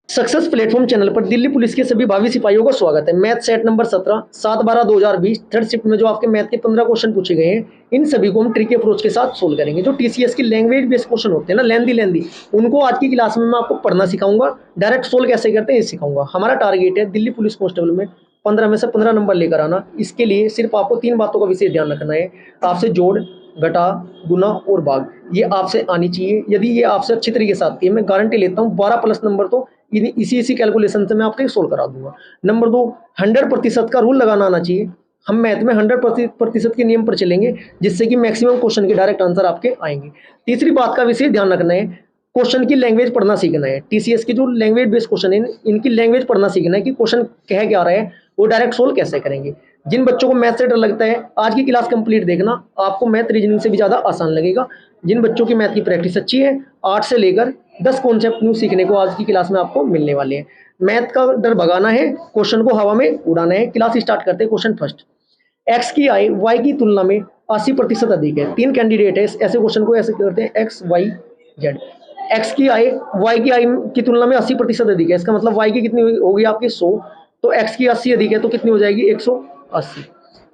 Success platform channel पर Delhi police के सभी भावी सिपाहियों का स्वागत है। Math set number 17 7/12/2020 third shift में जो आपके मैथ के 15 क्वेश्चन पूछे गए हैं, इन सभी को हम ट्रिकी अप्रोच के साथ सोल्व करेंगे। जो टीसीएस की लैंग्वेज बेस्ड क्वेश्चन होते हैं ना, लेंदी उनको आज की क्लास में मैं आपको पढ़ना सिखाऊंगा। डायरेक्ट सोल्व कैसे करते हैं ये सिखाऊंगा। हमारा टारगेट है दिल्ली पुलिस कांस्टेबल में 15 में से 15 नंबर लेकर आना। इसके लिए सिर्फ आपको 3 बातों का विशेष ध्यान रखना है। आपसे जोड़, घटा, गुना और भाग ये आपसे आनी चाहिए। यदि ये आपसे अच्छी तरीके से आती है, मैं गारंटी लेता हूँ 12 प्लस नंबर तो इसी कैलकुलेशन से मैं आपको सोल्व करा दूंगा। नंबर 2, 100% का रूल लगाना आना चाहिए। हम मैथ में 100% के नियम पर चलेंगे, जिससे कि मैक्सिमम क्वेश्चन के डायरेक्ट आंसर आपके आएंगे। तीसरी बात का विशेष ध्यान रखना है, क्वेश्चन की लैंग्वेज पढ़ना सीखना है। टीसीएस की जो लैंग्वेज बेस्ड क्वेश्चन है, इनकी लैंग्वेज पढ़ना सीखना है कि क्वेश्चन कह क्या रहा है, वो डायरेक्ट सोल्व कैसे करेंगे। जिन बच्चों को मैथ से डर लगता है, आज की क्लास कंप्लीट देखना, आपको मैथ रीजनिंग से भी ज़्यादा आसान लगेगा। जिन बच्चों की मैथ की प्रैक्टिस अच्छी है, 8 से लेकर 10 कॉन्सेप्ट न्यू सीखने को आज की क्लास में आपको मिलने वाले हैं। मैथ का डर भगाना है, क्वेश्चन को हवा में उड़ाना है। क्लास स्टार्ट करते हैं। क्वेश्चन फर्स्ट, एक्स की आय वाई की तुलना में 80% अधिक है। 3 कैंडिडेट है, ऐसे क्वेश्चन को ऐसे करते हैं, एक्स वाई जेड। एक्स की आय वाई की आय की तुलना में 80% अधिक है। इसका मतलब वाई की कितनी होगी आपकी 100, तो एक्स की 80 अधिक है तो कितनी हो जाएगी 180।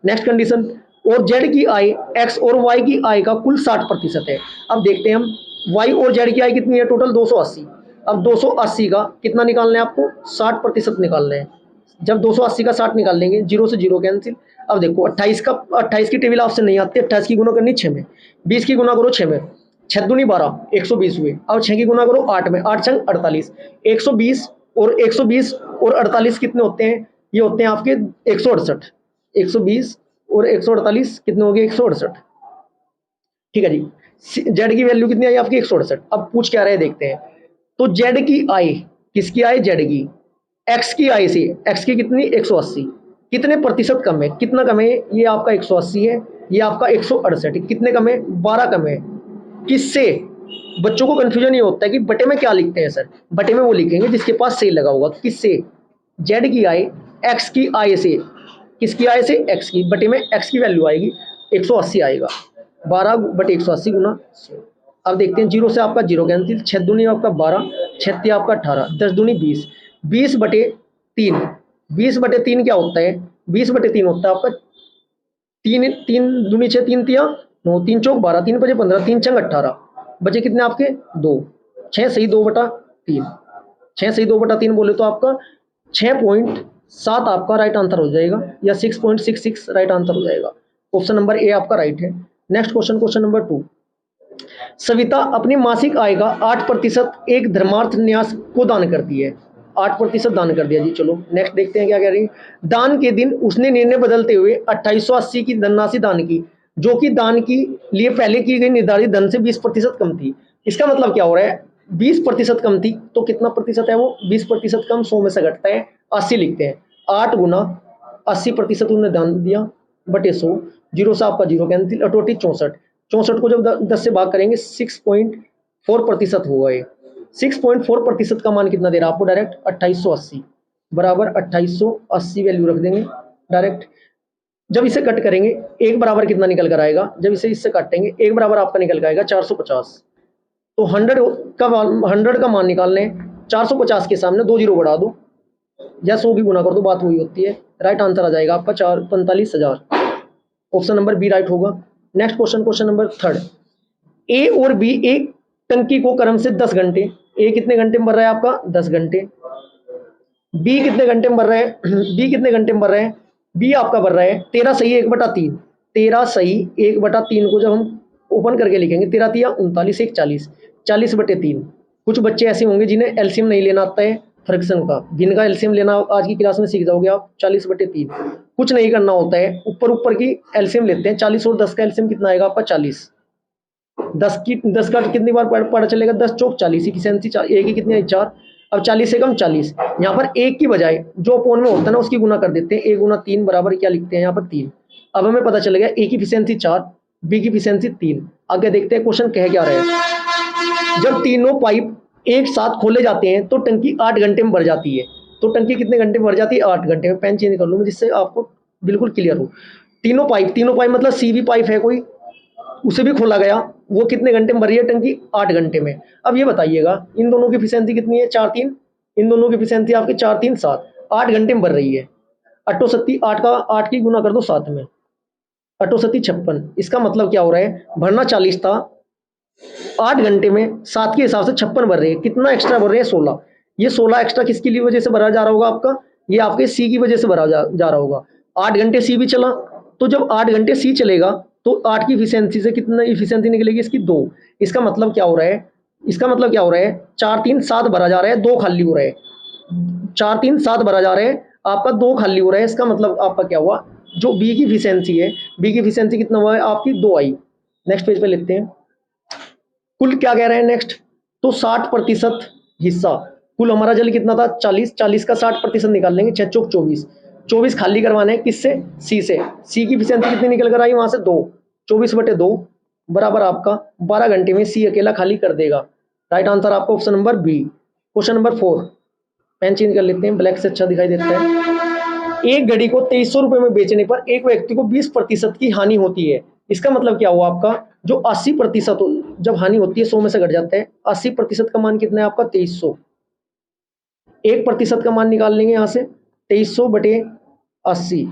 नेक्स्ट कंडीशन, और जेड की आय एक्स और वाई की आय का कुल 60% है। अब देखते हैं हम, वाई और जेड की आय कितनी है, टोटल 280। अब 280 का कितना निकालना है आपको, 60% निकालना है। जब 280 का 60 निकाल लेंगे, 0 से 0 कैंसिल। अब देखो 28 की टेबल आपसे नहीं आती। 28 की गुना करनी 6 में, 20 की गुना करो 6 में, 6 दूनी 12, 120 हुए। अब 6 की गुना करो 8 में, 8 छंग 48, 120 और 120 और 48 कितने होते हैं, ये होते हैं आपके 168। 120 और 148 कितने हो गए, 168। ठीक है जी। जेड की वैल्यू कितनी आई आपकी 168। अब पूछ क्या रहे देखते हैं। तो जेड की आय, किसकी आय, जेड की, एक्स की आय से, एक्स की कितनी 180, कितने प्रतिशत कम है, कितना कम है, ये आपका 180 है, ये आपका 168 है। कितने कम है, 12 कम है। किससे, बच्चों को कंफ्यूजन ये होता है कि बटे में क्या लिखते हैं सर, बटे में वो लिखेंगे जिसके पास से लगा होगा। किससे, जेड की आय एक्स की आय से, किसकी आय से, एक्स की, बटे में एक्स की वैल्यू आएगी 180 आएगा, 12 बटे 180 गुना 100। अब देखते हैं, 0 से आपका 0 कैंसिल, 6 दूनी आपका 12, 6 आपका 18, 10 दूनी 20, 20 बटे 3, 20 बटे 3 क्या होता है, 20 बटे 3 होता है आपका 3, 3 दूनी 6, 3 तिया 9, 3 चौक 12, 3 बजे 15, 3 छंग 18, बचे कितने आपके 2, 6 सही 2 बटा 3, 6 सही 2 बटा 3 बोले तो आपका 6.7 आपका राइट आंसर हो जाएगा, या 6.66 राइट आंसर हो जाएगा। ऑप्शन नंबर ए आपका राइट है। Next question, question number 2, Savita अपनी मासिक आय का 8% एक धर्मार्थ न्यास को दान करती है। 8% दान कर दिया जी। चलो नेक्स्ट देखते हैं क्या कह रही है। दान के दिन उसने निर्णय बदलते हुए 2880 की धनराशि दान की, जो कि दान की लिए पहले की गई निर्धारित धन से 20% कम थी। इसका मतलब क्या हो रहा है, 20% कम थी तो कितना प्रतिशत है वो, 20% कम 100 में से घटता है 80 लिखते हैं। 8 गुना 80% उन्होंने दान दिया बटे 100, 0 से आपका 0 कैंसिल, अटोटी 64। 64 को जब 10 से भाग करेंगे 6.4% होगा। ये 6.4% का मान कितना दे रहा है आपको, डायरेक्ट 2880 बराबर 2880 वैल्यू रख देंगे डायरेक्ट। जब इसे कट करेंगे एक बराबर कितना निकल कर आएगा, जब इसे इससे काटेंगे एक बराबर आपका निकल कर आएगा 450। तो 100 का मान निकालने, 450 के सामने 2 जीरो बढ़ा दो या 100 भी गुना कर दो, बात वही होती है। राइट आंसर आ जाएगा आपका 45,000। ऑप्शन नंबर बी राइट होगा। नेक्स्ट क्वेश्चन, क्वेश्चन नंबर 3, ए और बी एक टंकी को क्रम से 10 घंटे, ए कितने घंटे में भर रहा है आपका 10 घंटे, बी कितने घंटे में भर रहा है, बी कितने घंटे में भर रहा है, बी आपका भर रहा है 13 सही 1/3, 13 सही 1/3 को जब हम ओपन करके लिखेंगे 13 तिया 39, 1 40, 40/3। कुछ बच्चे ऐसे होंगे जिन्हें एलसीएम नहीं लेना आता है फ्रैक्शन का, जिनका एलसीएम लेना आज की क्लास में सीख जाओगे आप। 40/3 कुछ नहीं करना होता है, ऊपर की एलसीएम लेते हैं। 40 और 10 का एलसीएम कितना आएगा आपका 40, 10 का कितनी बार पता चलेगा, 10 चौक 40, इफिशिएंसी एक ही कितनी आई 4। अब 40 से कम 40, यहाँ पर एक की बजाय जो अपोन में होता है ना उसकी गुना कर देते हैं, 1 गुना 3 बराबर क्या लिखते हैं यहाँ पर 3। अब हमें पता चल गया ए की इफिशिएंसी 4, बी की इफिशिएंसी 3। आगे देखते हैं क्वेश्चन कह क्या रहे हैं। जब तीनों पाइप एक साथ खोले जाते हैं तो टंकी 8 घंटे में भर जाती है। तो टंकी कितने घंटे में भर जाती है, 8 घंटे में। पेन चेंज कर लूँ जिससे आपको बिल्कुल क्लियर हो। तीनों पाइप मतलब सीवी पाइप है कोई, उसे भी खोला गया, वो कितने घंटे में भर रही है टंकी, 8 घंटे में। अब ये बताइएगा इन दोनों की एफिशिएंसी कितनी है, 4 3 इन दोनों की इफिशियंसी आपकी 4 3 7, 8 घंटे में भर रही है। अट्ठोसत्ती 8 का 8 की गुना कर दो 7 में, अट्ठोसत्ती 56। इसका मतलब क्या हो रहा है, भरना 40 था, 8 घंटे में 7 के हिसाब से 56 भर रहे हैं। कितना एक्स्ट्रा भर रहे हैं, 16। ये 16 एक्स्ट्रा किसकी वजह से भरा जा रहा होगा आपका, ये आपके सी की वजह से भरा जा रहा होगा। 8 घंटे सी भी चला, तो जब 8 घंटे सी चलेगा तो 8 की इफिशियंसी से कितना इफिशियंसी निकलेगी इसकी, 2। इसका मतलब क्या हो रहा है, इसका मतलब क्या हो रहा है, 4 3 7 भरा जा रहा है, 2 खाली हो रहा है। 4 3 7 भरा जा रहा है, आपका 2 खाली हो रहा है। इसका मतलब आपका क्या हुआ, जो बी की इफिशियंसी है, बी की इफिशियंसी कितना हुआ है आपकी, 2 आई। नेक्स्ट पेज पे लिखते हैं, कुल क्या कह रहे हैं नेक्स्ट, तो 60% हिस्सा, कुल हमारा जल कितना था 40, 40 का 60% निकाल लेंगे, 6 चौक 24, 24 खाली करवाने हैं किससे, सी से। सी की इफिशियंसी कितनी निकल कर आई वहां से, 2, 24/2 बराबर आपका 12 घंटे में सी अकेला खाली कर देगा। राइट आंसर आपका option number B. Question number 4, pen change कर लेते हैं, ब्लैक से अच्छा दिखाई देता है। एक घड़ी को 2300 रुपए में बेचने पर एक व्यक्ति को 20% की हानि होती है। इसका मतलब क्या हुआ आपका, जो 80% जब हानि होती है 100 में से घट जाता है, 80% का मान कितना है आपका 2300। 1% का मान निकाल लेंगे यहाँ से, 2300/80,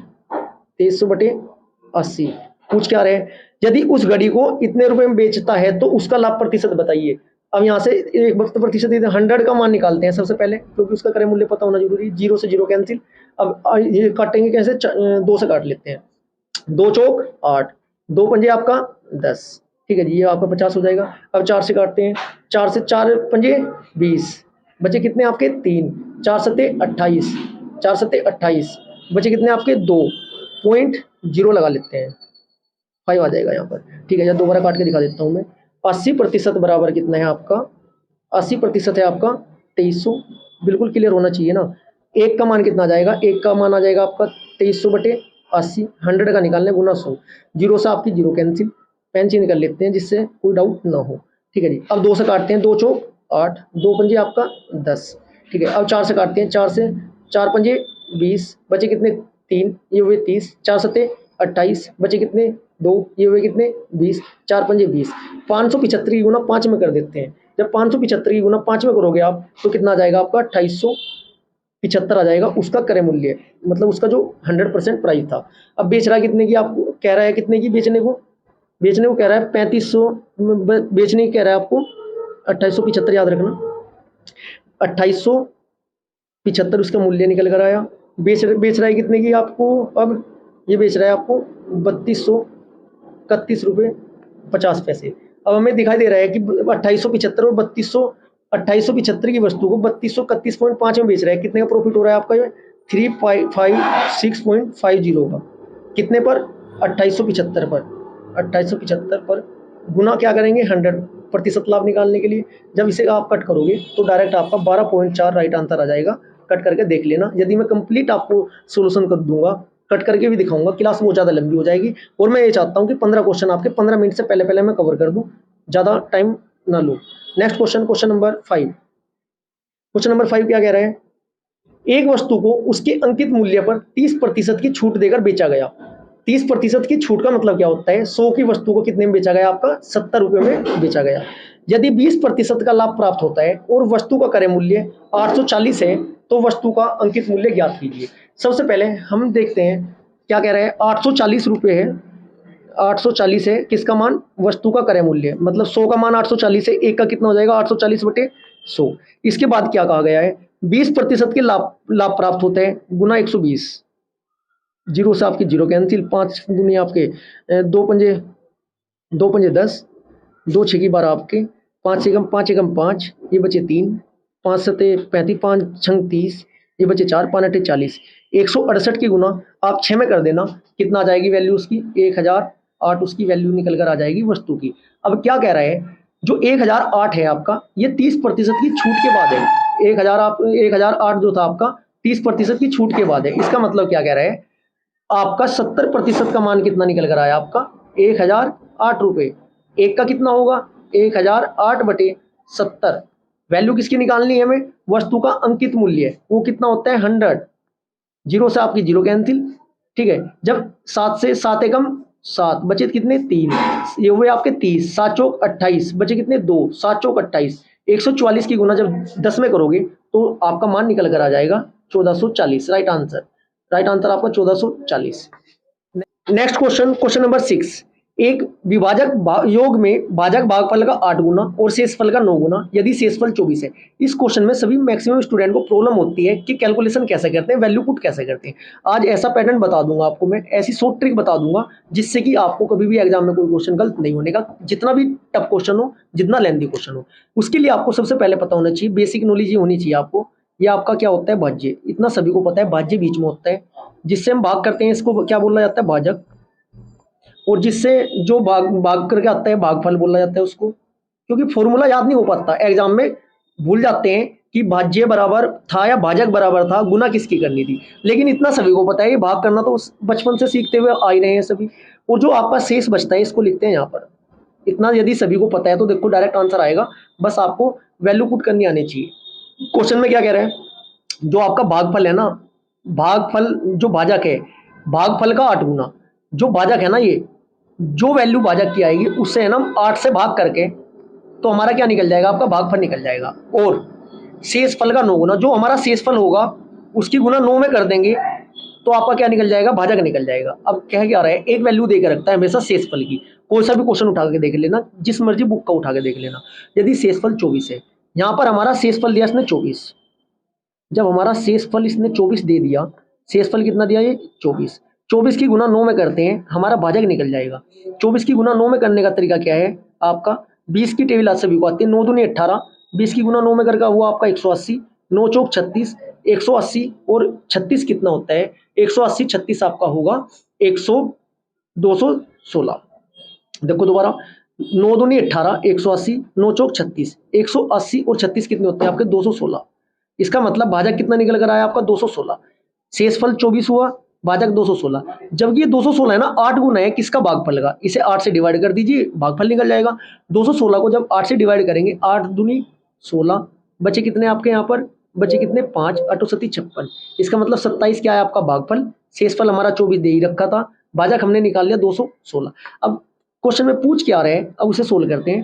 2300/80। पूछ क्या रहे हैं, यदि उस घड़ी को इतने रुपए में बेचता है तो उसका लाभ प्रतिशत बताइए। अब यहाँ से एक वक्त प्रतिशत 100 का मान निकालते हैं सबसे पहले, क्योंकि उसका क्रय मूल्य पता होना जरूरी है। 0 से 0 कैंसिल। अब ये काटेंगे कैसे, 2 से काट लेते हैं, 2 चौक 8, 2 पंजे आपका 10, ठीक है जी, ये आपका 50 हो जाएगा। अब 4 से काटते हैं, 4 से 4 पंजे 20, बचे कितने आपके 3, 4 सत्ते 28, 4 सत्ते 28, बचे कितने आपके 2.0 लगा लेते हैं, 5 आ जाएगा यहाँ पर, ठीक है। या दोबारा काट के दिखा देता हूँ मैं। 80% बराबर कितना है आपका, 80% है आपका 2300, बिल्कुल क्लियर होना चाहिए ना। एक का मान कितना आ जाएगा, एक का मान आ जाएगा आपका 2300/80, 100 का निकालने गुना 100, 0 से आपकी 0 कैंसिल, पेन चेंज कर लेते हैं जिससे कोई डाउट ना हो, ठीक है जी। अब 2 से काटते हैं, 2 चौक 8, 2 पंजे आपका 10, ठीक है। अब 4 से काटते हैं, 4 से 4 पंजे 20, बचे कितने 3, ये हुए 30, 4 सत्ते 28, बचे कितने 2, ये हुए कितने 20, 4 पंजे 20। 575 की गुना 5 में कर देते हैं। जब 575 की गुना 5 में करोगे आप तो कितना आ जाएगा आपका 2875 आ जाएगा उसका क्रय मूल्य, मतलब उसका जो 100% प्राइस था। अब बेच रहा है कितने की, आपको कह रहा है कितने की बेचने को, बेचने को कह रहा है 3500, बेचने की कह रहा है आपको 2875, याद रखना 2875 उसका मूल्य निकल कर आया। बेच रहा है कितने की आपको, अब ये बेच रहा है आपको 3231.50। अब हमें दिखाई दे रहा है कि 2875 और 2875 की वस्तु को 3231.5 में बेच रहा है। कितने का प्रॉफिट हो रहा है आपका, 356.50 का, कितने पर 2875 पर, 2875 पर गुना क्या करेंगे 100% लाभ निकालने के लिए। जब इसे आप कट करोगे तो डायरेक्ट आपका 12.4 राइट आंसर आ जाएगा। कट करके देख लेना, यदि मैं कंप्लीट आपको सोल्यूशन कर दूंगा, कट करके भी दिखाऊंगा, क्लास बहुत ज़्यादा लंबी हो जाएगी। और मैं ये चाहता हूँ कि 15 क्वेश्चन आपके 15 मिनट से पहले मैं कवर कर दूँ, ज़्यादा टाइम ना लूँ। Next question, question number 5। Question number 5 क्या कह रहा है, एक वस्तु को उसके अंकित मूल्य पर 30% की छूट देकर बेचा गया। 30% की छूट का मतलब क्या होता है, 100 की वस्तु को कितने में बेचा गया आपका, 70 रुपये में बेचा गया। यदि 20% का लाभ प्राप्त होता है और वस्तु का क्रय मूल्य 840 है तो वस्तु का अंकित मूल्य ज्ञात कीजिए। सबसे पहले हम देखते हैं क्या कह रहे हैं, 840 रुपये है, 840 है किसका मान, वस्तु का क्रय मूल्य, मतलब 100 का मान 840 है, एक का कितना हो जाएगा 840/100। इसके बाद क्या कहा गया है, 20% के लाभ प्राप्त होते हैं गुना 120, 0 से आपकी 0 कैंसिल, 5 दुनिया आपके 2 पंजे 10, 2 6 की 12 आपके, 5 एकम 5 एकम 5, ये बचे 3, 5 सते 35, 5 छंग 30, ये बचे 4, 5 अट्ठे 40, 168 की गुना आप 6 में कर देना, कितना आ जाएगी वैल्यू उसकी 1008 उसकी वैल्यू निकल कर आ जाएगी वस्तु की। अब क्या कह रहा है, जो 1008 है आपका, ये 30% की छूट के बाद है। 1008 जो था आपका 30% की छूट के बाद है। इसका मतलब क्या कह रहा है, आपका 70% का मान कितना निकल कर आया आपका 1008 रुपये। एक का कितना होगा 1008/70। वैल्यू किसकी निकालनी है हमें, वस्तु का अंकित मूल्य, वो कितना होता है 100, 0 से आपकी 0 कैंसिल, ठीक है। जब 7 से 7 एकम 7, बचे कितने 3, ये हुए आपके 30, 7 चौक 28, बचे कितने 2, 7 चौक 28, 144 की गुना जब 10 में करोगे तो आपका मान निकल कर आ जाएगा 1440। राइट आंसर, राइट आंसर आपका 1440। Next question, question number 6। एक विभाजक योग में भाजक भागफल का 8 गुना और शेषफल का 9 गुना यदि शेषफल 24 है। इस क्वेश्चन में सभी मैक्सिमम स्टूडेंट को प्रॉब्लम होती है कि कैलकुलेशन कैसे करते हैं, वैल्यू पुट कैसे करते हैं। आज ऐसा पैटर्न बता दूंगा आपको, मैं ऐसी शॉर्ट ट्रिक बता दूंगा जिससे कि आपको कभी भी एग्जाम में कोई क्वेश्चन गलत नहीं होने का, जितना भी टफ क्वेश्चन हो, जितना लेंथी क्वेश्चन हो। उसके लिए आपको सबसे पहले पता होना चाहिए, बेसिक नॉलेज ये होनी चाहिए आपको, ये आपका क्या होता है, भाज्य। इतना सभी को पता है, भाज्य बीच में होता है, जिससे हम भाग करते हैं इसको क्या बोला जाता है, भाजक। और जिससे जो भाग भाग करके आता है भागफल बोला जाता है उसको। क्योंकि फॉर्मूला याद नहीं हो पाता, एग्जाम में भूल जाते हैं कि भाज्य बराबर था या भाजक बराबर था, गुना किसकी करनी थी। लेकिन इतना सभी को पता है, ये भाग करना तो बचपन से सीखते हुए आ ही रहे हैं सभी। और जो आपका शेष बचता है इसको लिखते हैं यहाँ पर। इतना यदि सभी को पता है तो देखो डायरेक्ट आंसर आएगा, बस आपको वैल्यू पुट करनी आनी चाहिए। क्वेश्चन में क्या कह रहे हैं, जो आपका भागफल है ना, भागफल जो भाजक है, भागफल का 8 गुना, जो भाजक है ना, ये जो वैल्यू भाजक की आएगी उससे है ना 8 से भाग करके तो हमारा क्या निकल जाएगा, आपका भागफल निकल जाएगा। और शेषफल का 9 गुना, जो हमारा शेषफल होगा उसकी गुना 9 में कर देंगे तो आपका क्या निकल जाएगा, भाजक निकल जाएगा। अब कह क्या रहा है, एक वैल्यू देकर रखता है हमेशा शेषफल की। कोई सा भी क्वेश्चन उठा के देख लेना, जिस मर्जी बुक का उठा के देख लेना। यदि शेषफल 24 है, यहाँ पर हमारा शेषफल दिया इसने 24, जब हमारा शेषफल इसने 24 दे दिया, शेषफल कितना दिया ये 24, 24 की गुना 9 में करते हैं, हमारा भाजक निकल जाएगा। 24 की गुना 9 में करने का तरीका क्या है आपका, 20 की टेबल आज सभी को आती है, 9 दूनी 18, 20 की गुना 9 में करके हुआ आपका 180, 9 चौक 36, 180 और 36 कितना होता है, 180 36 आपका होगा 100 216। देखो दोबारा, 9 दूनी 18, 180, 9 चौक 36, 180 और 36 कितने होते हैं आपके 216। इसका मतलब भाजक कितना निकल कर आया आपका 216। शेषफल 24 हुआ, भाजक 216। जबकि ये 216 है ना 8 गुना है किसका, भागफल का, इसे 8 से डिवाइड कर दीजिए, भागफल निकल जाएगा। 216 को जब 8 से डिवाइड करेंगे, 8 दूनी 16, बचे कितने आपके यहाँ पर, बचे कितने 5, 8 सती 56। इसका मतलब 27 क्या है आपका भागफल, शेषफल हमारा 24 दे ही रखा था, भाजक हमने निकाल लिया 216। अब क्वेश्चन में पूछ क्या रहे हैं, अब उसे सोल्व करते हैं।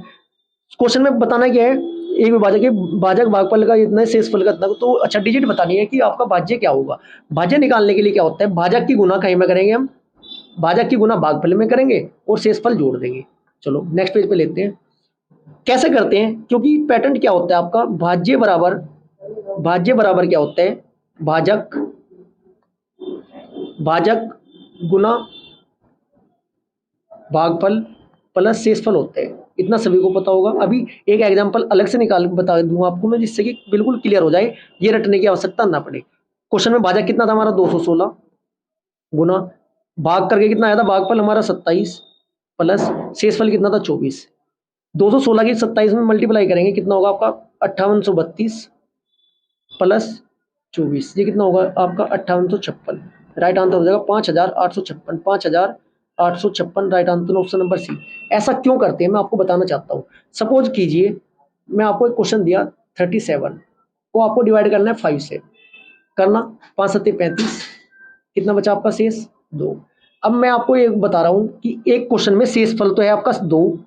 क्वेश्चन में बताना क्या है, एक विभाजक है, भाजक भागफल का इतना है, शेषफल का इतना, तो अच्छा डिजिट बतानी है कि आपका भाज्य क्या होगा। भाज्य निकालने के लिए क्या होता है, भाजक की गुना कहीं में करेंगे हम, भाजक की गुना भागफल में करेंगे और शेषफल जोड़ देंगे। चलो नेक्स्ट पेज पे लेते हैं, कैसे करते हैं। क्योंकि पैटर्न क्या होता है आपका, भाज्य बराबर क्या होता है, भाजक गुना भागफल प्लस शेषफल होते हैं, इतना सभी को पता होगा। अभी एक एग्जांपल अलग से निकाल बता दूंगा आपको मैं, जिससे कि बिल्कुल क्लियर हो जाए, ये रटने की आवश्यकता ना पड़े। क्वेश्चन में भाजक कितना था हमारा 216 गुना भाग करके कितना आया था, भागफल हमारा 27 प्लस शेषफल कितना था 24। 216 की 27 में मल्टीप्लाई करेंगे कितना होगा आपका 5832 प्लस 24, ये कितना होगा आपका 5856। राइट आंसर हो जाएगा 5856, 5856 right answer option number C. ऐसा क्यों करते हैं मैं आपको बताना चाहता हूँ। सपोज कीजिए मैं आपको एक क्वेश्चन दिया 37 को आपको डिवाइड करना है 5 से, करना 5 7 35, कितना बचा आपका शेष 2। अब मैं आपको एक बता रहा हूँ कि एक क्वेश्चन में शेषफल तो है आपका 2,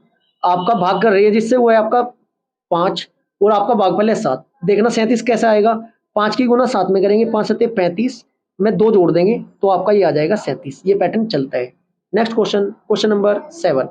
आपका भाग कर रही है जिससे वो है आपका 5 और आपका भागफल है 7। देखना 37 कैसे आएगा, 5 की गुना 7 में करेंगे, 5 7 35 में 2 जोड़ देंगे तो आपका ये आ जाएगा 37। ये पैटर्न चलता है। Next question, question number 7।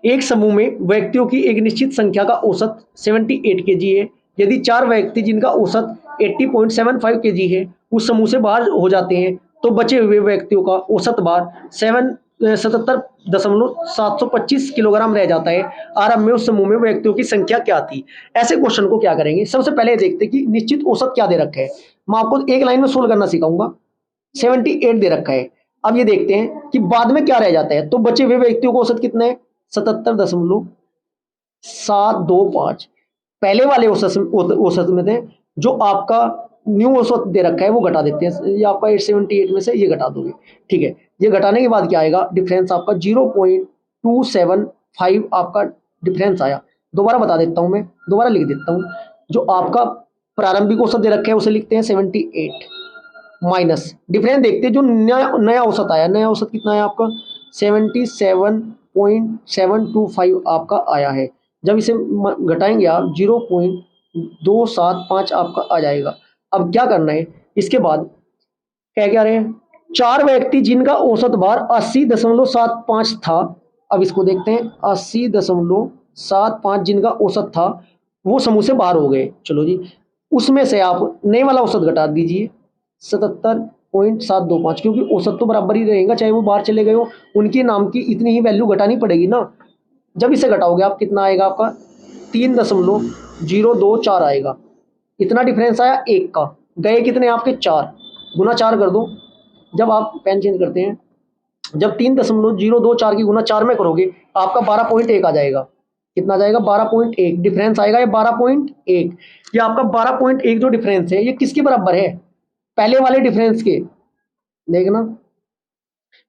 एक समूह में व्यक्तियों की एक निश्चित संख्या का औसत 78 kg है। यदि 4 व्यक्ति जिनका औसत 80.75 kg है उस समूह से बाहर हो जाते हैं तो बचे हुए व्यक्तियों का औसत भार 77.725 किलोग्राम रह जाता है। आरंभ में उस समूह में व्यक्तियों की संख्या क्या थी। ऐसे क्वेश्चन को क्या करेंगे, सबसे पहले देखते हैं कि निश्चित औसत क्या दे रखा है। मैं आपको एक लाइन में सोल्व करना सिखाऊंगा। 78 दे रखा है। अब ये देखते हैं कि बाद में क्या रह जाता है, तो बचे हुए व्यक्तियों को औसत कितने, 77.725 पहले वाले औसत में थे। जो आपका न्यू औसत दे रखा है वो घटा देते हैं, ये आपका 878 में से ये घटा दोगे, ठीक है। ये घटाने के बाद क्या आएगा, डिफरेंस आपका 0.275 आपका डिफरेंस आया। दोबारा बता देता हूं मैं, दोबारा लिख देता हूं। जो आपका प्रारंभिक औसत दे रखा है उसे लिखते हैं 78 माइनस डिफरेंस देखते हैं जो नया औसत आया। नया औसत कितना है आपका 77.725 आपका आया है। जब इसे घटाएंगे आप 0.275 आपका आ जाएगा। अब क्या करना है इसके बाद, क्या रहे हैं, 4 व्यक्ति जिनका औसत भार 80.75 था। अब इसको देखते हैं, 80.75 जिनका औसत था वो समूह से बाहर हो गए। चलो जी, उसमें से आप नए वाला औसत घटा दीजिए 77.725, क्योंकि औसत तो बराबर ही रहेगा चाहे वो बाहर चले गए हो, उनके नाम की इतनी ही वैल्यू घटानी पड़ेगी ना। जब इसे घटाओगे आप कितना आएगा आपका 3.024 आएगा। इतना डिफरेंस आया एक का, गए कितने आपके 4, गुना 4 कर दो। जब आप पेन चेंज करते हैं, जब 3.024 की गुना 4 में करोगे आपका 12.1 आ जाएगा। कितना आ जाएगा 12.1 डिफरेंस आएगा, ये 12.1। ये आपका 12.1 जो डिफरेंस है ये किसके बराबर है, पहले वाले डिफरेंस के। देखना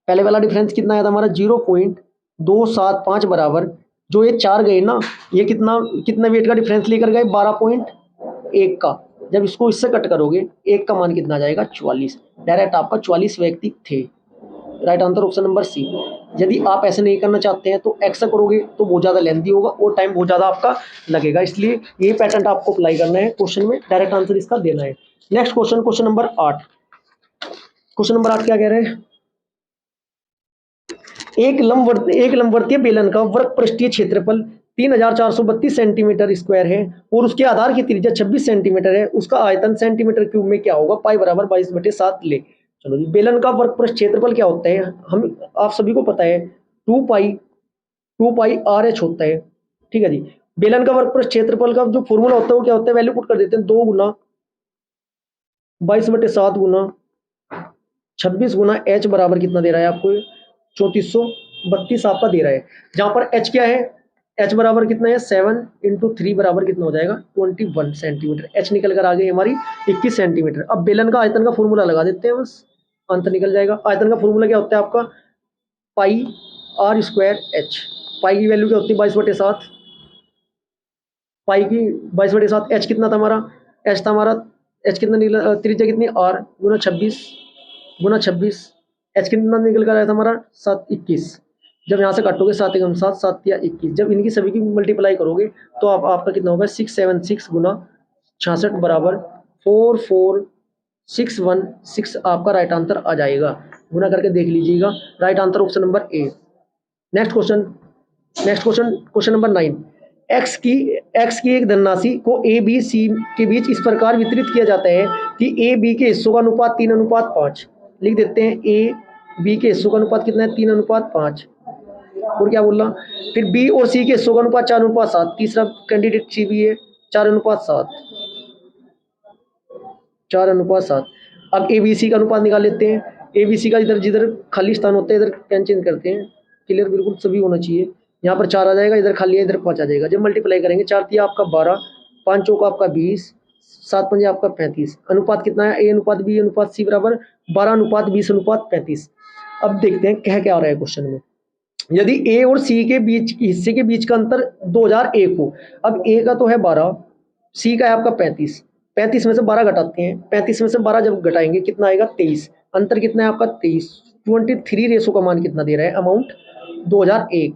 पहले वाला डिफरेंस कितना आया था हमारा 0.275 बराबर, जो ये 4 गए ना, ये कितना वेट का डिफरेंस लेकर गए 12.1 का। जब इसको इससे कट करोगे एक का मान कितना आ जाएगा 44। डायरेक्ट आपका 44 व्यक्ति थे। Right answer option number C. यदि आप ऐसे नहीं करना चाहते हैं तो ऐसा करोगे तो बहुत ज़्यादा लेंथी होगा और टाइम बहुत ज़्यादा आपका लगेगा, इसलिए ये पैटर्न आपको अप्लाई करना है क्वेश्चन में, डायरेक्ट आंसर इसका देना है। Next question, question number 8। Question number 8 क्या कह रहे हैं, एक लंबवर्तीय बेलन का वर्ग पृष्ठीय क्षेत्रफल 3432 सेंटीमीटर स्क्वायर है और उसके आधार की त्रिज्या 26 सेंटीमीटर है, उसका आयतन सेंटीमीटर क्यूब में क्या होगा, पाई बराबर 22/7 ले। चलो जी, बेलन का वर्ग पृष्ठ क्षेत्रफल क्या होता है, हम आप सभी को पता है 2 पाई RH होता है। ठीक है जी, बेलन का वर्ग पृष्ठ क्षेत्रफल का जो फॉर्मूला होता है वो क्या होता है, वैल्यू पुट कर देते हैं 2 गुना 22/7 गुना 26 गुना H बराबर कितना दे रहा है आपको 3432 आपका दे रहा है। जहां पर H क्या है, H बराबर कितना है 7 × 3 बराबर कितना हो जाएगा 21 सेंटीमीटर। H निकल कर आ गई हमारी 21 सेंटीमीटर। अब बेलन का आयतन का फॉर्मूला लगा देते हैं, बस आंसर निकल जाएगा। आयतन का फॉर्मूला क्या होता है आपका पाई r²H। पाई की वैल्यू क्या होती है 22/7, पाई की 22/7। H कितना था हमारा, H था हमारा, H कितना निकला, त्रिज्या कितनी r गुना 26 H कितना निकल कर आया था हमारा 721। जब यहाँ से काटोगे 7 एकम 7, 7 या 21, जब इनकी सभी की मल्टीप्लाई करोगे तो आपका कितना होगा 676 गुना 66 बराबर 44616 आपका राइट आंसर आ जाएगा। गुना करके देख लीजिएगा, राइट आंसर ऑप्शन नंबर ए। Next question, question number 9। X की एक धनराशि को ए बी सी के बीच इस प्रकार वितरित किया जाता है कि ए बी के हिस्सों का अनुपात 3:5। लिख देते हैं ए बी के हिस्सों का अनुपात कितना है 3:5। और क्या बोल रहा, फिर बी और सी के हिस्सों का अनुपात 4:7। तीसरा कैंडिडेट सी भी है 4:7, 4:7। अब ए बी सी का अनुपात निकाल लेते हैं। ए बी सी का इधर जिधर खाली स्थान होता है इधर पेन चेंज करते हैं, क्लियर बिल्कुल सभी होना चाहिए। यहाँ पर 4 आ जाएगा, इधर खाली है इधर 5 आ जाएगा। जब मल्टीप्लाई करेंगे 4 तिया आपका 12, 5 चौका आपका 20, 7 पंजे आपका 35। अनुपात कितना है, ए अनुपात बी अनुपात सी बराबर 12:20:35। अब देखते हैं क्या आ रहा है क्वेश्चन में। यदि ए और सी के बीच हिस्से के बीच का अंतर 2001 हो। अब ए का तो है 12, सी का है आपका 35। 35 में से 12 घटाते हैं, 35 में से 12 जब घटाएंगे कितना आएगा 23। अंतर कितना है आपका 23। 23 रेशो का मान कितना दे रहा है अमाउंट 2001।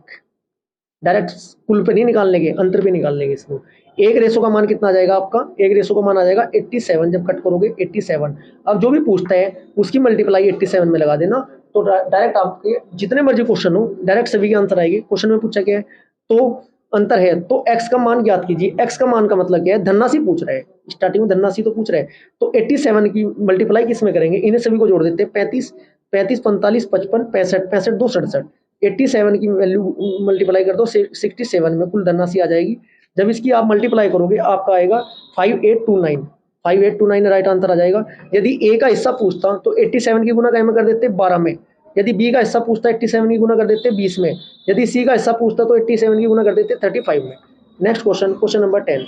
डायरेक्ट कुल पे नहीं निकालने के, अंतर पे निकाल लेंगे इसको। एक रेशो का मान कितना आ जाएगा आपका, एक रेशो का मान आ जाएगा 87। जब कट करोगे 87। अब जो भी पूछता है उसकी मल्टीप्लाई 87 में लगा देना, तो डायरेक्ट आपके जितने मर्जी क्वेश्चन हो डायरेक्ट सभी के आंसर आएगी। क्वेश्चन में पूछा क्या है, तो अंतर है तो एक्स का मान ज्ञात कीजिए। एक्स का मान का मतलब क्या है, धनराशि पूछ रहा है, स्टार्टिंग में धनराशि तो पूछ रहा है, तो 87 की मल्टीप्लाई किस में करेंगे, इन्हें सभी को जोड़ देते हैं। 35, 45, 45, 55, 65, 65, 2 67। 87 की वैल्यू मल्टीप्लाई कर दो 67 में, कुल धनराशि आ जाएगी। जब इसकी आप मल्टीप्लाई करोगे आपका आएगा 5829। 5829 राइट आंसर आ जाएगा। यदि ए का हिस्सा पूछता तो 87 की गुना क्या में कर देते 12 में। यदि बी का हिस्सा पूछता 87 की गुना कर देते 20 में। यदि सी का हिस्सा पूछता तो 87 की गुना कर देते 35 में। Next question, question number 10।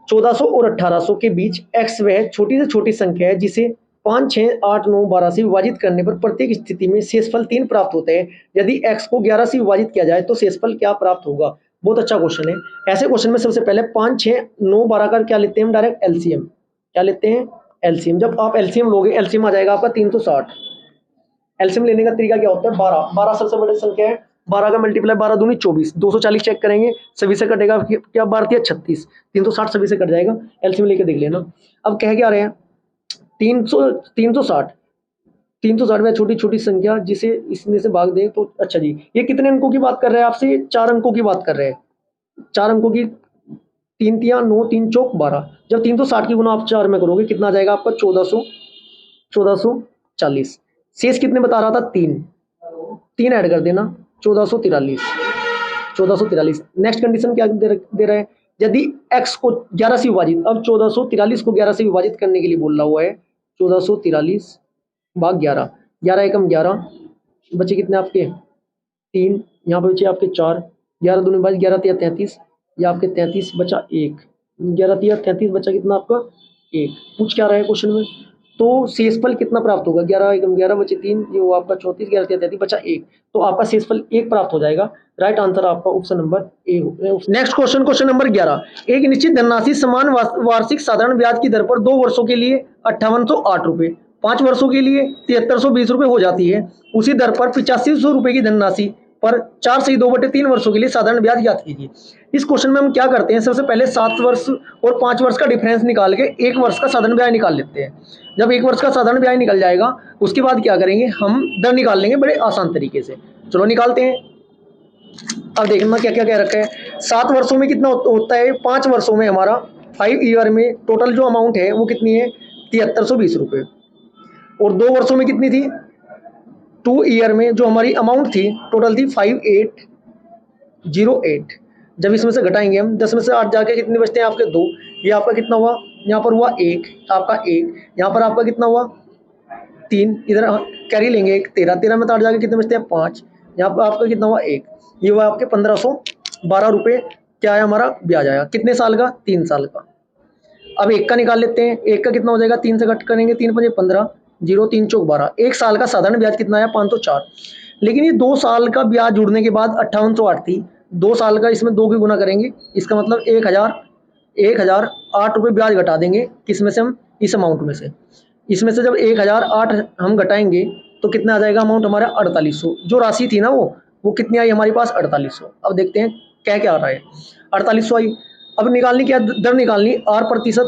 1400 और 1800 के बीच x वह छोटी से छोटी संख्या है जिसे 5, 6, 8, 9, 12 से विभाजित करने पर प्रत्येक स्थिति में शेषफल 3 प्राप्त होता है। यदि x को 11 से विभाजित किया जाए तो शेषफल क्या प्राप्त होगा। बहुत अच्छा क्वेश्चन है। ऐसे क्वेश्चन में सबसे पहले 5, 6, 9, 12 का क्या लेते हैं हम, डायरेक्ट एलसीएम। क्या लेते हैं, एलसीएम। जब आप एलसीएम लोगे एलसीएम आ जाएगा आपका 360। एलसीएम लेने का तरीका क्या होता है, 12 सबसे बड़ी संख्या है 12 का मल्टीप्लाई 12 दूनी 24, 240 चेक करेंगे, सभी से कटेगा क्या, 12 36, 360 सभी से कट जाएगा, एलसीएम लेके देख लेना। अब कह क्या रहे हैं, 360 में छोटी छोटी संख्या जिसे इसमें से भाग दे तो, अच्छा जी ये कितने अंकों की बात कर रहे हैं आपसे, 4 अंकों की बात कर रहे हैं, 4 अंकों की, 3 तिया 9, 3 चौक 12, जब 360 की गुना आप 4 में करोगे कितना आ जाएगा आपका 1440। शेष कितने बता रहा था, 3 ऐड कर देना 1443। नेक्स्ट कंडीशन क्या दे रहा है, यदि x को 11 से विभाजित, अब 1443 को 11 से विभाजित करने के लिए बोल रहा हुआ है, 1443 भाग 11, 11 एकम 11, बचे कितने आपके 3, यहाँ पे बचे आपके 4, 11 दूनी 22, 11 तिया 33, या आपके 33 बचा 1, 11 तिया 33 बचा कितना आपका 1। पूछ क्या रहा है क्वेश्चन में, तो शेषफल कितना प्राप्त होगा, 11 एकम 11 बचे 3, ये वो आपका 34, 11 तिया 33 बचा 1, तो आपका शेषफल 1 प्राप्त हो जाएगा। राइट आंसर आपका ऑप्शन नंबर ए। नेक्स्ट क्वेश्चन नंबर 11, एक निश्चित धनराशि समान वार्षिक साधारण ब्याज की दर पर 2 वर्षों के लिए 5808 रुपये, 5 वर्षों के लिए 7320 रुपये हो जाती है। उसी दर पर 8500 रुपये की धनराशि पर 4 से 2/3 वर्षों के लिए साधारण ब्याज ज्ञात कीजिए। इस क्वेश्चन में हम क्या करते हैं, सबसे पहले 7 वर्ष और 5 वर्ष का डिफरेंस निकाल के 1 वर्ष का साधारण ब्याज निकाल लेते हैं। जब 1 वर्ष का साधारण ब्याज निकल जाएगा उसके बाद क्या करेंगे, हम दर निकाल लेंगे बड़े आसान तरीके से। चलो निकालते हैं। अब देखना क्या क्या कह रखा है, 7 वर्षों में कितना होता है, 5 वर्षों में हमारा 5 ईयर में टोटल जो अमाउंट है वो कितनी है 7320 रुपये, और 2 वर्षों में कितनी थी, 2 ईयर में जो हमारी अमाउंट थी टोटल थी 5808। जब इसमें से घटाएंगे हम 10 में से 8 जाके कितने बचते हैं आपके 2, ये आपका कितना हुआ, यहाँ पर हुआ 1 आपका 1, यहाँ पर आपका कितना हुआ 3, इधर कैरी लेंगे 1, 13 में 8 जाके कितने बचते हैं 5, यहाँ पर आपका कितना हुआ 1, ये हुआ आपके 1512 रुपये क्या है हमारा ब्याज आया, कितने साल का 3 साल का। अब 1 का निकाल लेते हैं, 1 का कितना हो जाएगा, 3 से कट करेंगे, 3 5 15, 0 3 चौक 12, 1 साल का साधारण ब्याज कितना आया 504। लेकिन ये 2 साल का ब्याज जुड़ने के बाद 5808 थी, 2 साल का इसमें 2 की गुना करेंगे, इसका मतलब 1008 रुपये ब्याज घटा देंगे, किसमें से हम, इस अमाउंट में से। इसमें से जब 1008 हम घटाएंगे तो कितना आ जाएगा अमाउंट हमारा 4800, जो राशि थी ना वो कितनी आई हमारे पास 4800। अब देखते हैं क्या आ रहा है, 4800 आई। अब निकालनी क्या, दर निकालनी, R%,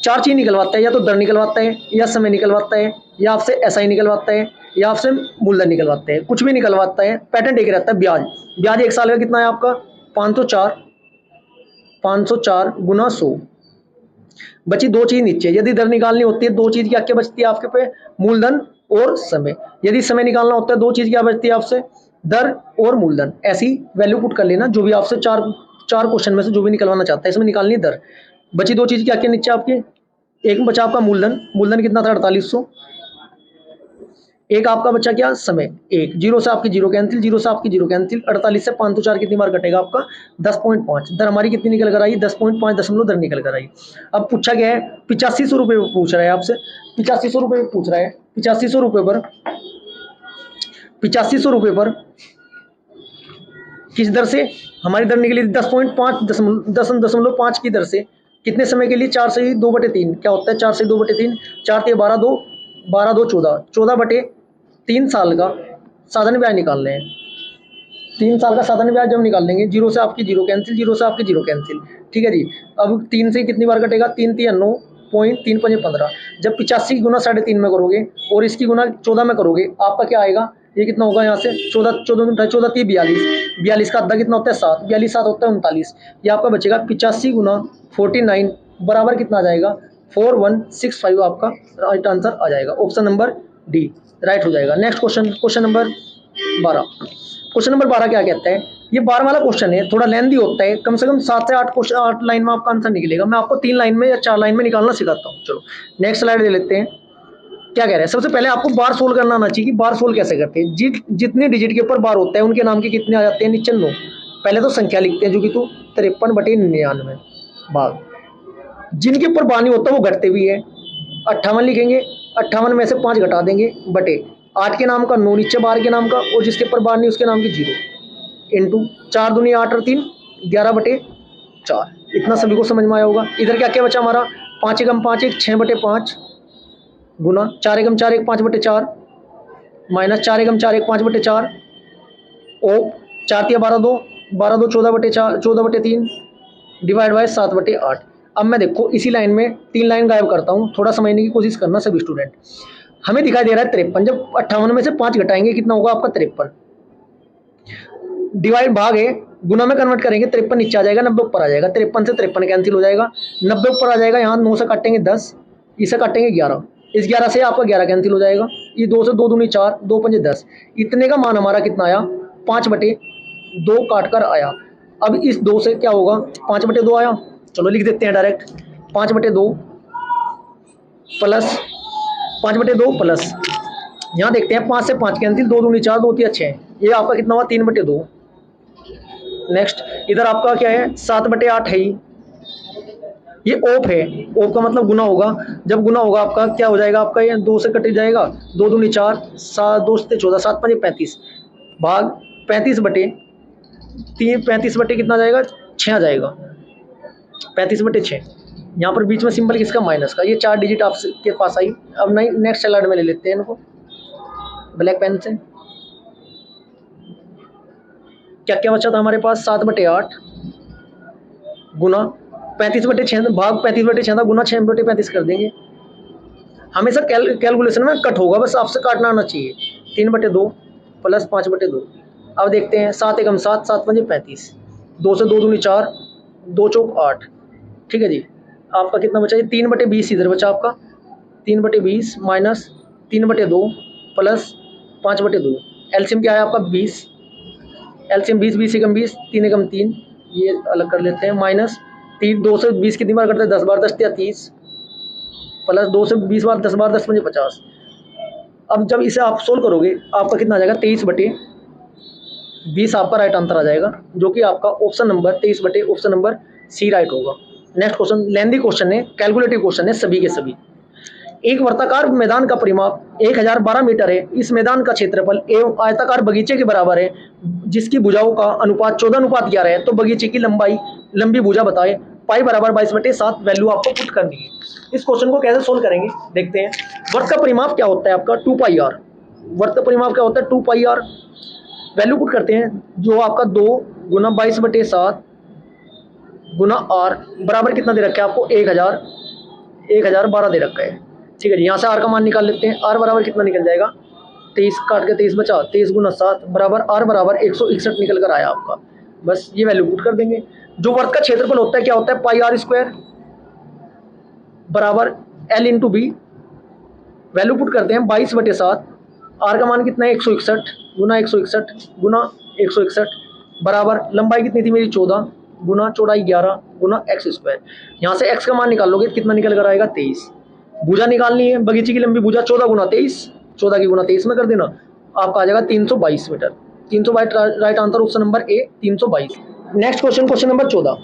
4 चीज निकलवाता है, या तो दर निकलवाता है, या समय निकलवाता है, या आपसे SI निकलवाता है, या आपसे मूलधन निकलवाता है, कुछ भी निकलवाता है, पैटर्न एक रहता है। ब्याज 1 साल का कितना है आपका 504 गुना 100, बची 2 चीज नीचे। यदि दर निकालनी होती है 2 चीज क्या क्या बचती है आपके पे, मूलधन और समय। यदि समय निकालना होता है 2 चीज क्या बचती है आपसे, दर और मूलधन। ऐसी वैल्यू पुट कर लेना, जो भी आपसे चार क्वेश्चन में से जो भी निकलवाना चाहता है, इसमें निकालनी दर। बची 2 चीज क्या क्या नीचे आपके, एक बचा आपका मूलधन कितना था 4800, एक आपका बचा क्या समय 1, 0 से आपकी 0 कैंसिल, 0 से आपकी 0 कैंसिल, 48 से 504 कितनी बार कटेगा आपका 10.5, दर हमारी कितनी निकल कर आई 10.5 दशमलव दर निकल कर आई। अब पूछा गया है 8500 रुपये पूछ रहा है आपसे, 8500 रुपये पूछ रहा है, 8500 रुपये पर किस दर से हमारी दर निकली 10.5 की दर से, कितने समय के लिए 4 से 2/3 क्या होता है 4 से 2/3, 4 से 12 2 14/3 साल का साधारण ब्याज निकाल रहे हैं। 3 साल का साधारण ब्याज जब निकाल लेंगे, 0 से आपकी 0 कैंसिल, 0 से आपकी 0 कैंसिल, ठीक है जी। अब 3 से कितनी बार कटेगा, 3 3 9 पॉइंट 3 5 15, जब 85 गुना 3.5 में करोगे और इसकी गुना 14 में करोगे, आपका क्या आएगा, ये कितना होगा यहाँ से 14 3 42 का आधा कितना होता है 7, 42 7 होता है 39, ये आपका बचेगा 85 गुना 49 बराबर कितना आ जाएगा 4165, आपका राइट आंसर आ जाएगा, ऑप्शन नंबर डी राइट हो जाएगा। Next question number 12। Question number 12 क्या कहता है, ये 12 वाला क्वेश्चन है, थोड़ा लेंथी होता है, कम से कम 7 से 8 लाइन में आपका आंसर निकलेगा। मैं आपको 3 लाइन में या 4 लाइन में निकालना सिखाता हूँ। चलो नेक्स्ट स्लाइड ले लेते हैं। क्या कह रहे हैं, सबसे पहले आपको बार सोल्व करना आना चाहिए कि बार सोल्व कैसे करते हैं। जितने डिजिट के ऊपर बार होता है उनके नाम के कितने आ जाते हैं, नीचे 9। पहले तो संख्या लिखते हैं जो कि 53/99 भाग, जिनके ऊपर बार नहीं होता वो घटते भी है। 58 लिखेंगे, 58 में से 5 घटा देंगे, बटे 8 के नाम का 9 नीचे बार के नाम का, और जिसके ऊपर बार नहीं उसके नाम की 0, इंटू 4 दूनी 8 और 3 11/4। इतना सभी को समझ में आया होगा। इधर क्या क्या बचा हमारा, 5 एकम 5 1 6/5 गुना 4 एकम 4 1 5/4 माइनस 4 एकम 4 1 5/4 और 4 या 12 2, 12 2 14/4, 14/3 डिवाइड बाय 7/8। अब मैं देखो इसी लाइन में 3 लाइन गायब करता हूँ, थोड़ा समझने की कोशिश करना सभी स्टूडेंट। हमें दिखाई दे रहा है 53, जब 58 में से 5 घटाएंगे कितना होगा आपका 53, डिवाइड भाग है, गुना में कन्वर्ट करेंगे, 53 नीचे आ जाएगा, 90 ऊपर आ जाएगा, 53 से 53 कैंसिल हो जाएगा, 90 ऊपर आ जाएगा, यहाँ 9 से काटेंगे 10, इसे काटेंगे 11, इस 11 से आपका 11 कैंसिल हो जाएगा, ये 2 से 2 दूनी 4, 2 पंजे 10, इतने का मान हमारा कितना आया 5/2 काट कर आया। अब इस 2 से क्या होगा 5/2 आया, चलो लिख देते हैं डायरेक्ट 5/2 प्लस 5/2 प्लस, यहाँ देखते हैं 5 से 5 कैंसिल, 2 दूनी 4, 2 3 अच्छे हैं, ये आपका कितना हुआ 3/2। नेक्स्ट इधर आपका क्या है 7/8 है, ये ऑफ है, ऑफ का मतलब गुना होगा, जब गुना होगा आपका क्या हो जाएगा आपका ये 2 से कट जाएगा, 2 दूनी 4, 7 2 से 14, 7 5 35 भाग 35/3, 35 कितना जाएगा 6 आ जाएगा, 35/6। यहाँ पर बीच में सिंबल किसका माइनस का, ये 4 डिजिट आपके पास आई। अब नहीं नेक्स्ट स्लाइड में ले लेते हैं इनको ब्लैक पेन से। क्या क्या बचा था हमारे पास 7/8 गुना 35/6 भाग 35/6 था, गुना 6/35 कर देंगे। हमेशा कैलकुलेशन में कट होगा, बस आपसे काटना आना चाहिए। 3/2 प्लस 5/2। अब देखते हैं 7 एकम 7, 7 पंजे 35, 2 से 2 दूनी 4, 2 चौक 8, ठीक है जी। आपका कितना बचा, ये 3/20 इधर बचा आपका, 3/20 माइनस 3/2 प्लस 5/2, एलसीएम क्या है आपका 20, एलसीएम 20, 20 एकम 20, 3 एकम 3, ये अलग कर लेते हैं, माइनस 3, 2 से 20 कितनी बार करते हैं 10 बार, 10 या 30 प्लस 2 से 20 बार 10 बार 10 पंजे 50। अब जब इसे आप सोल्व करोगे आपका कितना आ जाएगा 23/20 आपका राइट आंसर आ जाएगा, जो कि आपका option number 23 option number C right होगा। नेक्स्ट क्वेश्चन लेंथी क्वेश्चन है, कैलकुलेटिव क्वेश्चन है सभी के सभी। एक वर्ताकार मैदान का परिमाप 1012 मीटर है, इस मैदान का क्षेत्रफल एवं आयताकार बगीचे के बराबर है, जिसकी भुजाओं का अनुपात 14:11 है, तो बगीचे की लंबी भुजा बताए, पाई बराबर 22/7 वैल्यू आपको पुट करनी है। इस क्वेश्चन को कैसे सोल्व करेंगे देखते हैं। वर्त का परिमाप क्या होता है आपका 2πr, वर्त का परिमाप क्या होता है 2πr, वैल्यू पुट करते हैं, जो आपका 2 गुना 22/7 गुना r बराबर कितना दे रखा है आपको 1012 दे रखा है, ठीक है जी। यहाँ से r का मान निकाल लेते हैं, r बराबर कितना निकल जाएगा 23 काट के 23 बचा, 23 गुना 7 बराबर r बराबर 161 निकल कर आया आपका। बस ये वैल्यू पुट कर देंगे। जो वर्त का क्षेत्रफल होता है क्या होता है πr² बराबर l into B, value put करते हैं 22/7, r का मान कितना है 161 गुना 161 गुना 161 बराबर लंबाई कितनी थी मेरी 14 गुना चौड़ाई 11 गुना x²। यहाँ से x का मान निकालोगे कितना निकल कर आएगा 23। भुजा निकालनी है, बगीचे की लंबी भुजा 14 गुना 23, 14 की गुना 23 में कर देना, आपका आ जाएगा 322 metre. 322 right answer option number A 322। Next question, question number 14।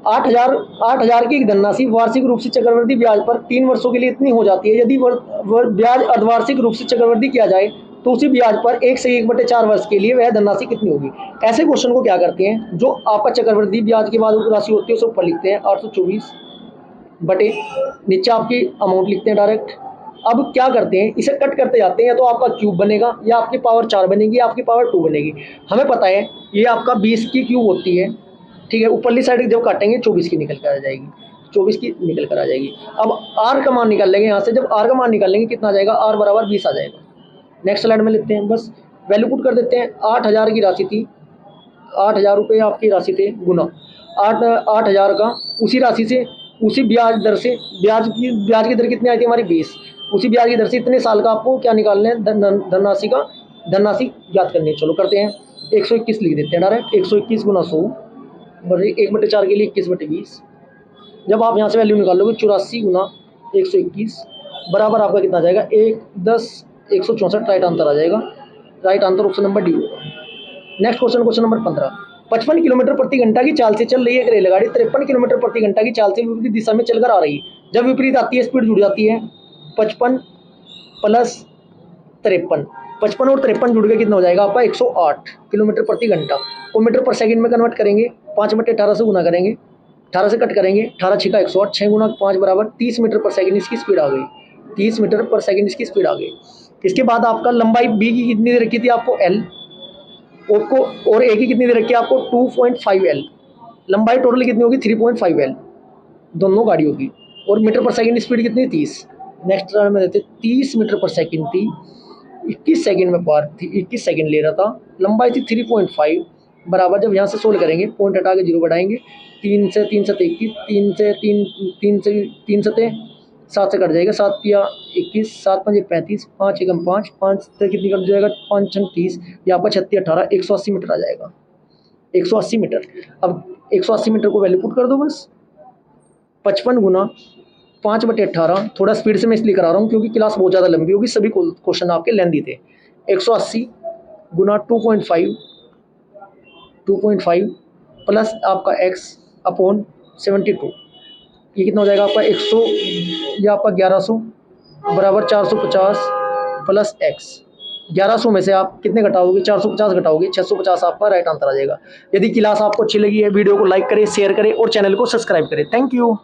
8,000 की धनराशि वार्षिक रूप से चक्रवृद्धि ब्याज पर 3 वर्षों के लिए इतनी हो जाती है, यदि ब्याज अर्धवार्षिक रूप से चक्रवृद्धि किया जाए तो उसी ब्याज पर 1 से 1/4 वर्ष के लिए वह धनराशि कितनी होगी। ऐसे क्वेश्चन को क्या करते हैं, जो आपका चक्रवृद्धि ब्याज के बाद राशि होती है उसे ऊपर लिखते हैं 824 बटे नीचे आपकी अमाउंट लिखते हैं डायरेक्ट। अब क्या करते हैं, इसे कट करते जाते हैं, या तो आपका क्यूब बनेगा या आपकी पावर 4 बनेगी या आपकी पावर 2 बनेगी। हमें पता है ये आपका 20 की क्यूब होती है, ठीक है। ऊपरली साइड जब काटेंगे 24 की निकल कर आ जाएगी, 24 की निकल कर आ जाएगी। अब आर का मान निकाल लेंगे यहाँ से, जब आर का मान निकाल लेंगे कितना आ जाएगा, आर बराबर 20 आ जाएगा। नेक्स्ट स्लाइड में लेते हैं, बस वैल्यू पुट कर देते हैं। 8,000 की राशि थी, 8,000 रुपये आपकी राशि थे, गुना 8,000 का उसी राशि से उसी ब्याज दर से, ब्याज की दर कितनी आई थी हमारी 20, उसी ब्याज की दर से इतने साल का आपको क्या निकालना है धनराशि याद करनी है। चलो करते हैं, 121 लिख देते हैं डायरेक्ट, 121 गुना 100 बटे 1/4 के लिए 21/20। जब आप यहाँ से वैल्यू निकालोगे 84 गुना 121 बराबर आपका कितना आ जाएगा 164 राइट आंसर आ जाएगा। Right answer option number D होगा। Next question, question number 15। 55 kilometre प्रति घंटा की चाल से चल रही है एक रेलगाड़ी 53 किलोमीटर प्रति घंटा की चाल से विपरीत दिशा में चलकर आ रही है। जब विपरीत आती है स्पीड जुड़ जाती है 55 प्लस 53, 55 और 53 जुड़ के कितना हो जाएगा आपका 108 किलोमीटर प्रति घंटा को मीटर पर सेकंड में कन्वर्ट करेंगे, 5/18 से गुना करेंगे, 18 से कट करेंगे, 18 6 108, 6 गुना 5 बराबर 30 मीटर पर सेकंड इसकी स्पीड आ गई, 30 मीटर पर सेकंड इसकी स्पीड आ गई। इसके बाद आपका लंबाई बी की कितनी दे रखी थी आपको L, आपको, और एक ही कितनी दे रखी है आपको 2.5 L, लंबाई टोटल कितनी होगी 3.5 L दोनों गाड़ियों की, और मीटर पर सेकंड स्पीड कितनी 30। नेक्स्ट टर्न में देते 30 मीटर पर सेकंड थी, 21 सेकंड में पार थी, 21 सेकंड ले रहा था, लंबाई थी 3.5 बराबर। जब यहाँ से सोल्व करेंगे पॉइंट हटा के जीरो बढ़ाएंगे, 3 से 3 सते 21, 3 से 3 3 से 3 सते 7 से कट जाएगा, 7 या 21, 7 5 35, 5 एकम 5, 5 से कितनी कट जाएगा 5 6 30, ये आपका 36 18 180 मीटर आ जाएगा, 180 मीटर। अब 180 मीटर को वैल्यू पुट कर दो बस, 55 गुना 5/18, थोड़ा स्पीड से मैं इसलिए करा रहा हूँ क्योंकि क्लास बहुत ज़्यादा लंबी होगी, सभी क्वेश्चन आपके लेंदी थे। 180 गुना 2.5 प्लस आपका x अपॉन 72, ये कितना हो जाएगा आपका 100 या आपका 1100 बराबर 450 प्लस x। 1100 में से आप कितने घटाओगे 450 घटाओगे 650, आपका राइट आंसर आ जाएगा। यदि क्लास आपको अच्छी लगी है वीडियो को लाइक करें, शेयर करें और चैनल को सब्सक्राइब करें। Thank you.